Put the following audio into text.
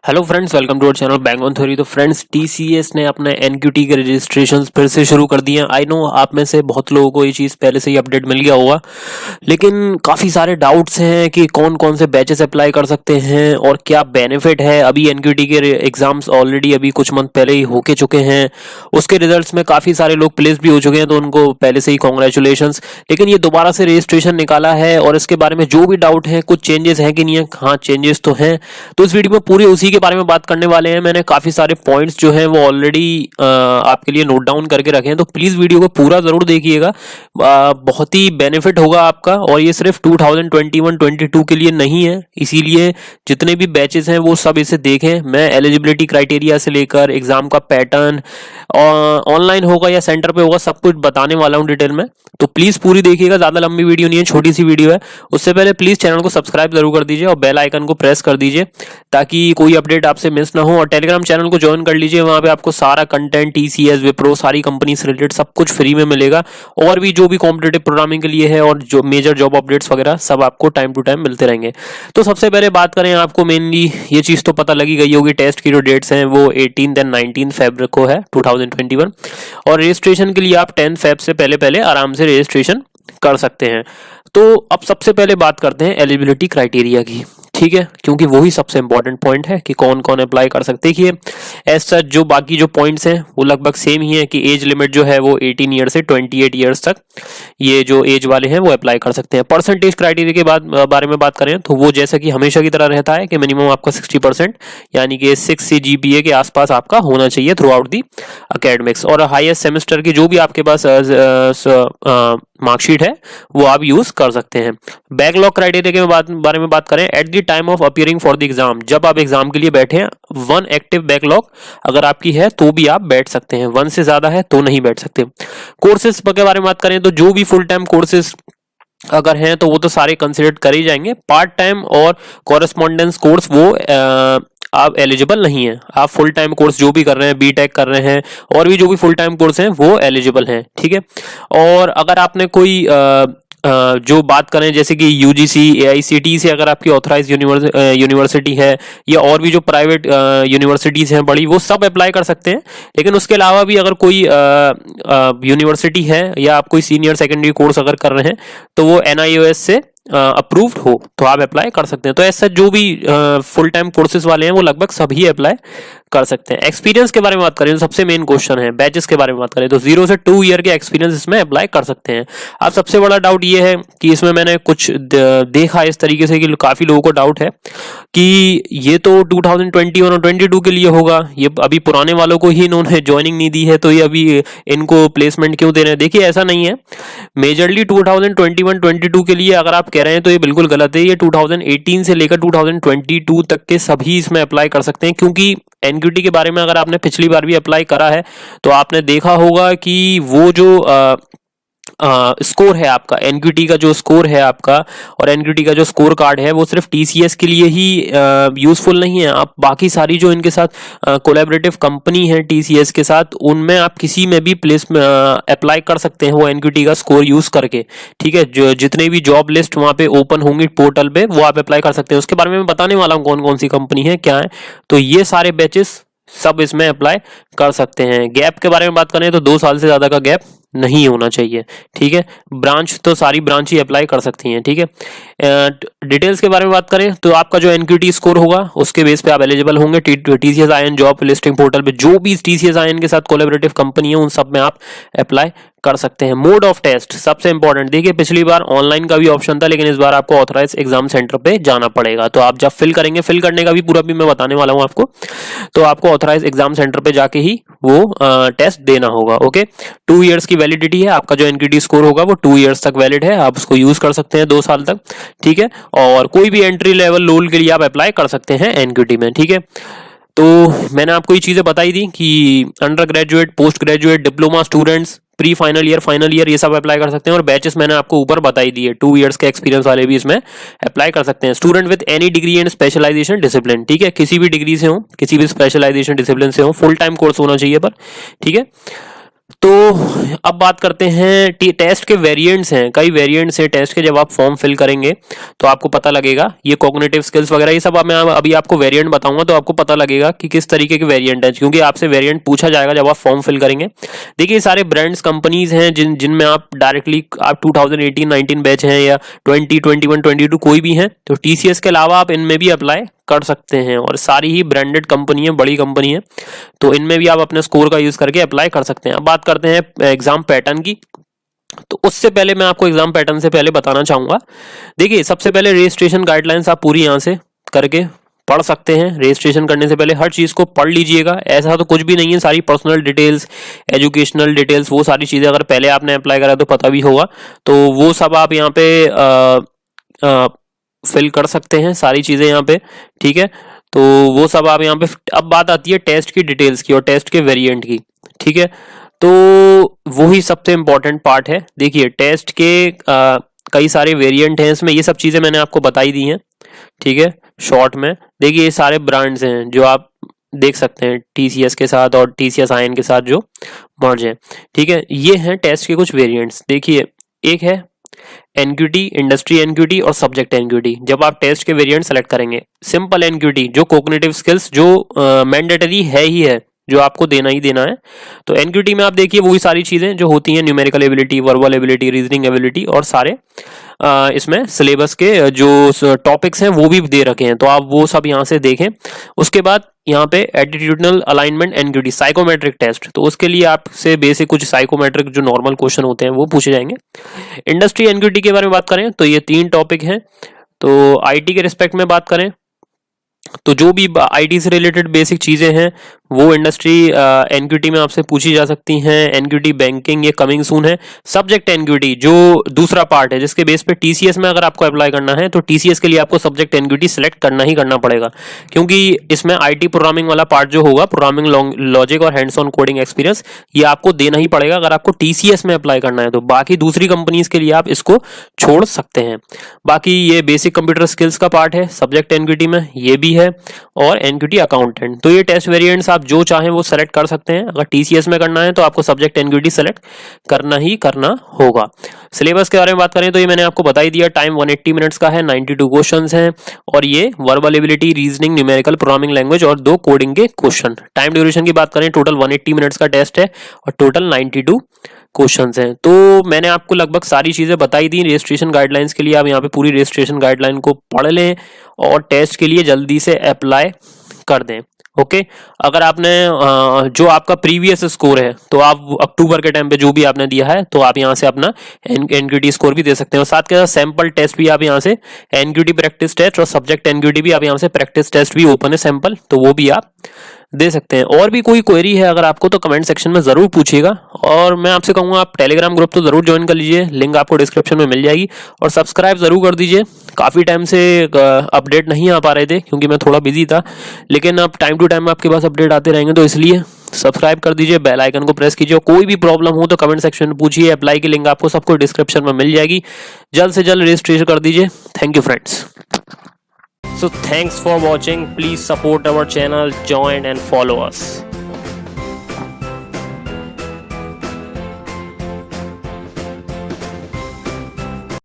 Hello friends, welcome to our channel bank on theory. तो friends, TCS ने अपने NQT के रजिस्ट्रेशन फिर से शुरू कर दिए हैं। आई नो आप में से बहुत लोगों को ये चीज़ पहले से ही अपडेट मिल गया होगा, लेकिन काफ़ी सारे डाउट्स हैं कि कौन कौन से बैचेस अप्लाई कर सकते हैं और क्या बेनिफिट है। अभी एनक्यूटी के एग्जाम्स ऑलरेडी अभी कुछ मंथ पहले ही होके चुके हैं, उसके रिजल्ट्स में काफ़ी सारे लोग प्लेस भी हो चुके हैं, तो उनको पहले से ही कॉन्ग्रेचुलेशंस। लेकिन ये दोबारा से रजिस्ट्रेशन निकाला है और इसके बारे में जो भी डाउट है, कुछ चेंजेस हैं कि नहीं है। हाँ, चेंजेस तो हैं, तो इस वीडियो में पूरी उसी के बारे में बात करने वाले हैं। मैंने काफी सारे पॉइंट्स जो हैं वो ऑलरेडी आपके लिए नोट डाउन करके रखे हैं, तो प्लीज वीडियो को पूरा जरूर देखिएगा। बहुत ही बेनिफिट होगा आपका, और ये सिर्फ 2021-22 के लिए नहीं है, इसीलिए जितने भी बैचेस हैं वो सब इसे देखें। मैं एलिजिबिलिटी क्राइटेरिया से लेकर एग्जाम का पैटर्न, ऑनलाइन होगा या सेंटर पे होगा, सब कुछ बताने वाला हूँ डिटेल में, तो प्लीज पूरी देखिएगा। ज्यादा लंबी वीडियो नहीं है, छोटी सी वीडियो है। उससे पहले प्लीज चैनल को सब्सक्राइब जरूर कर दीजिए और बेल आइकन को प्रेस कर दीजिए ताकि कोई अपडेट आपसे मिस ना हो। और टेलीग्राम चैनल को ज्वाइन कर लीजिए, वहां पे आपको सारा कंटेंट टीसीएस, विप्रो, सारी कंपनी से रिलेटेड सब कुछ फ्री में मिलेगा। और भी जो भी कॉम्पिटेटिव प्रोग्रामिंग के लिए है और जो मेजर जॉब अपडेट्स वगैरह सब आपको टाइम टू टाइम मिलते रहेंगे। तो सबसे पहले बात करें, आपको मेनली ये चीज तो पता लगी गई होगी, टेस्ट की जो डेट्स हैं वो 18 एंड 19 फेब को है 2021, और रजिस्ट्रेशन के लिए आप 10 फेब से पहले पहले आराम से रजिस्ट्रेशन कर सकते हैं। तो अब सबसे पहले बात करते हैं एलिजिबिलिटी क्राइटेरिया की, ठीक है, क्योंकि वही सबसे इंपॉर्टेंट पॉइंट है कि कौन कौन अप्लाई कर सकते हैं। एज सच जो बाकी जो पॉइंट्स हैं वो लगभग सेम ही है कि एज लिमिट जो है वो 18 ईयर से 28 ईयर्स तक ये जो एज वाले हैं वो अप्लाई कर सकते हैं। परसेंटेज क्राइटेरिया के बारे में बात करें तो वो जैसा कि हमेशा की तरह रहता है कि मिनिमम आपका 60%, यानी कि 6 CGPA के आसपास आपका होना चाहिए थ्रू आउट दी अकेडमिक्स। और हाईएस्ट सेमेस्टर की जो भी आपके पास मार्कशीट है वो आप यूज कर सकते हैं। बैकलॉग क्राइटेरिया के बारे में बात करें, at the time of appearing for the exam, जब आप एग्जाम के लिए बैठे हैं, 1 एक्टिव बैकलॉग अगर आपकी है तो भी आप बैठ सकते हैं, 1 से ज्यादा है तो नहीं बैठ सकते। कोर्सेज के बारे में बात करें तो जो भी फुल टाइम कोर्सेज अगर हैं तो वो तो सारे कंसिडर कर ही जाएंगे। पार्ट टाइम और कॉरेस्पॉन्डेंस कोर्स वो आप एलिजिबल नहीं है। आप फुल टाइम कोर्स जो भी कर रहे हैं, बीटेक कर रहे हैं और भी जो भी फुल टाइम कोर्स हैं वो एलिजिबल हैं, ठीक है। और अगर आपने कोई जो बात करें जैसे कि यूजीसी, एआईसीटी से अगर आपकी ऑथराइज यूनिवर्सिटी है, या और भी जो प्राइवेट यूनिवर्सिटीज हैं बड़ी, वो सब अप्लाई कर सकते हैं। लेकिन उसके अलावा भी अगर कोई यूनिवर्सिटी है या आप कोई सीनियर सेकेंडरी कोर्स अगर कर रहे हैं तो वो एनआईओएस से अप्रूव्ड हो तो आप अप्लाई कर सकते हैं। तो ऐसा जो भी फुल टाइम कोर्सेज वाले हैं वो लगभग सभी अप्लाई कर सकते हैं। एक्सपीरियंस के बारे में बात करें तो सबसे मेन क्वेश्चन है, बैचेस के बारे में बात करें तो 0 से 2 ईयर के एक्सपीरियंस इसमें अप्लाई कर सकते हैं। अब सबसे बड़ा डाउट ये है कि इसमें मैंने कुछ देखा इस तरीके से कि काफी लोगों को डाउट है कि ये तो 2021 और 22 के लिए होगा, ये अभी पुराने वालों को ही इन्होंने ज्वाइनिंग नहीं दी है तो ये अभी इनको प्लेसमेंट क्यों दे रहे हैं। देखिए ऐसा नहीं है, मेजरली 2021-22 के लिए अगर आप कह रहे हैं तो ये बिल्कुल गलत है। ये 2018 से लेकर 2022 तक के सभी इसमें अप्लाई कर सकते हैं, क्योंकि एनक्यूटी के बारे में अगर आपने पिछली बार भी अप्लाई करा है तो आपने देखा होगा कि वो जो स्कोर है आपका, एनक्यूटी का जो स्कोर है आपका और एनक्यूटी का जो स्कोर कार्ड है वो सिर्फ टीसीएस के लिए ही यूजफुल नहीं है। आप बाकी सारी जो इनके साथ कोलैबोरेटिव कंपनी है टीसीएस के साथ, उनमें आप किसी में भी प्लेस में अप्लाई कर सकते हैं वो एनक्यूटी का स्कोर यूज करके, ठीक है। जो जितने भी जॉब लिस्ट वहां पे ओपन होंगी पोर्टल पे वो आप अप्लाई कर सकते हैं। उसके बारे में मैं बताने वाला हूँ कौन कौन सी कंपनी है क्या है। तो ये सारे बैचेस सब इसमें अप्लाई कर सकते हैं। गैप के बारे में बात करें तो 2 साल से ज्यादा का गैप नहीं होना चाहिए, ठीक है। ब्रांच तो सारी ब्रांच ही अप्लाई कर सकती हैं, ठीक है। डिटेल्स के बारे में बात करें तो आपका जो एनक्यूटी स्कोर होगा उसके बेस पे आप एलिजिबल होंगे। TCS iON job listing portal पे जो भी टीसीएस आईएन के साथ कोलैबोरेटिव कंपनी है उन सब में आप अप्लाई कर सकते हैं। मोड ऑफ टेस्ट सबसे इंपॉर्टेंट, देखिए पिछली बार ऑनलाइन का भी ऑप्शन था, लेकिन इस बार आपको ऑथराइज एग्जाम सेंटर पे जाना पड़ेगा। तो आप जब फिल करेंगे, फिल करने का भी पूरा भी मैं बताने वाला हूं आपको, तो आपको ऑथराइज एग्जाम सेंटर पे जाके ही वो टेस्ट देना होगा, ओके। 2 इयर्स की वैलिडिटी है आपका, जो एनक्यूटी स्कोर होगा वो 2 इयर्स तक वैलिड है, आप उसको यूज कर सकते हैं 2 साल तक, ठीक है। और कोई भी एंट्री लेवल रोल के लिए आप अप्लाई कर सकते हैं एनक्यूटी में, ठीक है। तो मैंने आपको ये चीजें बताई दी कि under graduate, post graduate, diploma students, pre final year, final year, ये सब अप्लाई कर सकते हैं। और बैचेस मैंने आपको ऊपर बताई दी है, 2 इयर्स के एक्सपीरियंस वाले भी इसमें अप्लाई कर सकते हैं। Student with any degree and specialization discipline, ठीक है, किसी भी डिग्री से हो, किसी भी स्पेशलाइजेशन डिसिप्लिन से हो, फुल टाइम कोर्स होना चाहिए पर, ठीक है। तो अब बात करते हैं टेस्ट के वेरिएंट्स हैं, कई वेरिएंट्स हैं टेस्ट के। जब आप फॉर्म फिल करेंगे तो आपको पता लगेगा, ये कॉग्निटिव स्किल्स वगैरह ये सब मैं अभी आपको वेरिएंट बताऊंगा तो आपको पता लगेगा कि किस तरीके के वेरिएंट है, क्योंकि आपसे वेरिएंट पूछा जाएगा जब आप फॉर्म फिल करेंगे। देखिए सारे ब्रांड्स कंपनीज हैं जिनमें आप डायरेक्टली आप 2018-19 बैच हैं या 20, 21, 22 कोई भी हैं, तो टीसीएस के अलावा आप इनमें भी अप्लाई कर सकते हैं। और सारी ही ब्रांडेड कंपनी है, बड़ी कंपनी है, तो इनमें भी आप अपने स्कोर का यूज करके अप्लाई कर सकते हैं। अब बात करते हैं एग्जाम पैटर्न की। तो उससे पहले मैं आपको एग्जाम पैटर्न से पहले बताना चाहूंगा, देखिए सबसे पहले रजिस्ट्रेशन गाइडलाइंस आप पूरी यहाँ से करके पढ़ सकते हैं। रजिस्ट्रेशन करने से पहले हर चीज को पढ़ लीजिएगा, ऐसा तो कुछ भी नहीं है, सारी पर्सनल डिटेल्स, एजुकेशनल डिटेल्स, वो सारी चीजें अगर पहले आपने अप्लाई करा तो पता भी होगा, तो वो सब आप यहाँ पे फिल कर सकते हैं सारी चीजें यहाँ पे, ठीक है। तो वो सब आप यहाँ पे, अब बात आती है टेस्ट की डिटेल्स की और टेस्ट के वेरिएंट की, ठीक है। तो वही सबसे इंपॉर्टेंट पार्ट है। देखिए टेस्ट के कई सारे वेरिएंट हैं इसमें, ये सब चीजें मैंने आपको बताई दी हैं, ठीक है, शॉर्ट में। देखिए ये सारे ब्रांड्स हैं जो आप देख सकते हैं टीसीएस के साथ और टीसीएस आयन के साथ जो मर्ज है, ठीक है। ये हैं टेस्ट के कुछ वेरिएंट्स। देखिए एक है एनक्यूटी, इंडस्ट्री एनक्यूटी और सब्जेक्ट एनक्यूटी। जब आप टेस्ट के वेरिएंट सेलेक्ट करेंगे, सिंपल एनक्यूटी जो कोग्निटिव स्किल्स जो मैंडेटरी है ही है, जो आपको देना ही देना है। तो एनक्यूटी में आप देखिए वही सारी चीजें जो होती हैं, numerical ability, verbal ability, reasoning ability, और सारे इसमें सिलेबस के जो टॉपिक्स हैं वो भी दे रखे हैं, तो आप वो सब यहाँ से देखें। उसके बाद यहाँ पे attitudinal alignment NQT, psychometric test, तो उसके लिए आपसे बेसिक कुछ साइकोमेट्रिक जो नॉर्मल क्वेश्चन होते हैं वो पूछे जाएंगे। इंडस्ट्री एनक्यूटी के बारे में बात करें तो ये 3 टॉपिक हैं। तो आईटी के रिस्पेक्ट में बात करें तो जो भी आईटी से रिलेटेड बेसिक चीजें हैं वो इंडस्ट्री एनक्यूटी में आपसे पूछी जा सकती हैं। एनक्यूटी बैंकिंग ये कमिंग सून है। सब्जेक्ट एनक्यूटी जो दूसरा पार्ट है जिसके बेस पे टीसीएस में अगर आपको अप्लाई करना है तो टीसीएस के लिए आपको सब्जेक्ट एनक्यूटी सेलेक्ट करना ही करना पड़ेगा, क्योंकि इसमें आईटी प्रोग्रामिंग वाला पार्ट जो होगा, प्रोग्रामिंग लॉजिक और हैंड्स ऑन कोडिंग एक्सपीरियंस, ये आपको देना ही पड़ेगा अगर आपको टीसीएस में अप्लाई करना है। तो बाकी दूसरी कंपनीज के लिए आप इसको छोड़ सकते हैं। बाकी ये बेसिक कंप्यूटर स्किल्स का पार्ट है सब्जेक्ट एनक्यूटी में, ये भी है, और एनक्यूटी अकाउंटेंट। तो ये टेस्ट वेरिएंट्स आप जो चाहें वो सेलेक्ट कर सकते हैं। अगर टीसीएस में करना है तो आपको सब्जेक्ट एनक्यूटी सेलेक्ट करना ही करना होगा। सिलेबस के बारे में बात करें तो ये मैंने आपको बता ही दिया, टाइम 180 मिनट्स का है, 92 क्वेश्चंस हैं, और ये verbal ability, reasoning, numerical, programming language और 2 कोडिंग के क्वेश्चन। टाइम ड्यूरेशन की बात करें टोटल 180 मिनट्स का टेस्ट है और टोटल 92 क्वेश्चंस हैं। तो मैंने आपको लगभग सारी चीजें बताई दी। रजिस्ट्रेशन गाइडलाइंस के लिए आप यहाँ पे पूरी रजिस्ट्रेशन गाइडलाइन को पढ़ लें और टेस्ट के लिए जल्दी से अप्लाई कर दें। ओके, अगर आपने जो आपका प्रीवियस स्कोर है तो आप अक्टूबर के टाइम पे जो भी आपने दिया है तो आप यहाँ से अपना एनक्यूटी स्कोर भी दे सकते हैं, और साथ के साथ सैंपल टेस्ट भी आप यहाँ से, एनक्यूटी प्रैक्टिस टेस्ट और सब्जेक्ट एनक्यूटी भी आप यहाँ से प्रैक्टिस टेस्ट भी ओपन है सैंपल, तो वो भी आप दे सकते हैं। और भी कोई क्वेरी है अगर आपको तो कमेंट सेक्शन में जरूर पूछिएगा, और मैं आपसे कहूंगा आप टेलीग्राम ग्रुप तो जरूर ज्वाइन कर लीजिए, लिंक आपको डिस्क्रिप्शन में मिल जाएगी, और सब्सक्राइब जरूर कर दीजिए। काफी टाइम से अपडेट नहीं आ पा रहे थे क्योंकि मैं थोड़ा बिजी था, लेकिन अब टाइम टू टाइम आपके पास अपडेट आते रहेंगे, तो इसलिए सब्सक्राइब कर दीजिए, बेल आइकन को प्रेस कीजिए। कोई भी प्रॉब्लम हो तो कमेंट सेक्शन में पूछिए, अप्लाई की लिंक आपको सबको डिस्क्रिप्शन में मिल जाएगी। जल्द से जल्द रजिस्ट्रेशन कर दीजिए। Thank you friends. So thanks for watching. Please support our channel, join and follow us.